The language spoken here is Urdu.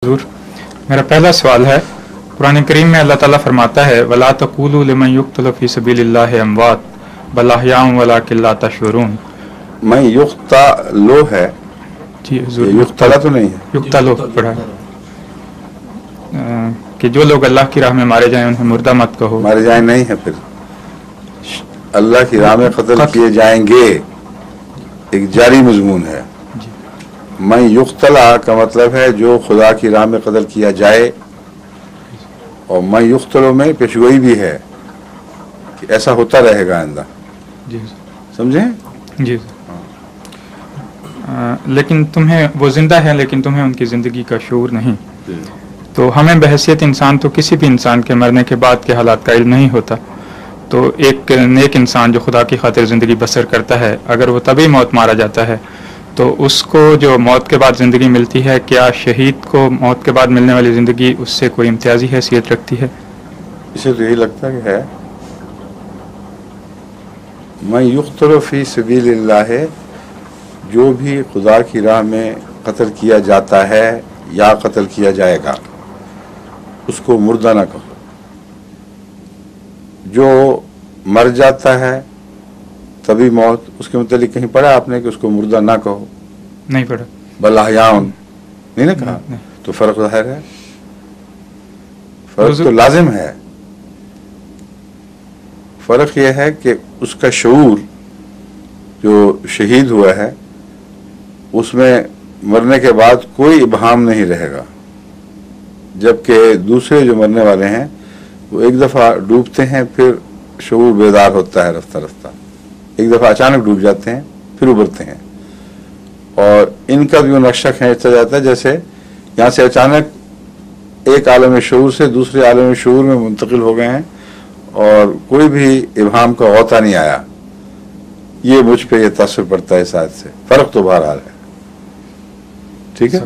ضرور. میرا پہلا سوال ہے، قرآن کریم میں اللہ تعالیٰ فرماتا ہے وَلَا تَقُولُوا لِمَن يُقْتَلُ فِي سَبِيلِ اللَّهِ أَمْوَاتٌ بَلْ أَحْيَاءٌ وَلَٰكِن لَّا تَشْعُرُونَ. میں یقتلو ہے، جی حضور، یقتلا تو نہیں ہے، یقتلو پڑھا ہے کہ جو لوگ اللہ کی راہ میں مارے جائیں انہیں مردہ مت کہو. مارے جائیں نہیں ہے، پھر اللہ کی راہ میں قتل کیے جائیں گے، ایک جاری مضمون ہے. میں یقتلا کا مطلب ہے جو خدا کی راہ میں قتل کیا جائے، اور میں یقتلو میں پیشگوئی بھی ہے کہ ایسا ہوتا رہے گا آئندہ. جی سمجھیں؟ جی. لیکن تمہیں وہ زندہ ہے لیکن تمہیں ان کی زندگی کا شعور نہیں. تو ہمیں بحیثیت انسان تو کسی بھی انسان کے مرنے کے بعد کے حالات کا علم نہیں ہوتا. تو ایک نیک انسان جو خدا کی خاطر زندگی بسر کرتا ہے، اگر وہ تبھی موت مارا جاتا ہے تو اس کو جو موت کے بعد زندگی ملتی ہے، کیا شہید کو موت کے بعد ملنے والی زندگی اس سے کوئی امتیازی حیثیت رکھتی ہے؟ اسے تو یہی لگتا کہ ہے. میں یقتل فی سبیل اللہ ہے، جو بھی خدا کی راہ میں قتل کیا جاتا ہے یا قتل کیا جائے گا اس کو مردہ نہ کہو. جو مر جاتا ہے تبھی موت، اس کے متعلق کہیں پڑھا آپ نے کہ اس کو مردہ نہ کہو؟ نہیں پڑھا. بل احیاءن نہیں نہ کہا؟ تو فرق ظاہر ہے، فرق تو لازم ہے. فرق یہ ہے کہ اس کا شعور جو شہید ہوا ہے اس میں مرنے کے بعد کوئی ابہام نہیں رہے گا، جبکہ دوسرے جو مرنے والے ہیں وہ ایک دفعہ ڈوبتے ہیں پھر شعور بیدار ہوتا ہے رفتہ رفتہ، ایک دفعہ اچانک ڈوب جاتے ہیں پھر ابھرتے ہیں. اور ان کا بھی نقشہ کھینچا جاتا ہے جیسے یہاں سے اچانک ایک عالم شعور سے دوسرے عالم شعور میں منتقل ہو گئے ہیں اور کوئی بھی ابہام کا غوطہ نہیں آیا. یہ مجھ پہ یہ تاثر پڑتا ہے اس آیت سے. فرق تو بہرحال ہے. ٹھیک ہے.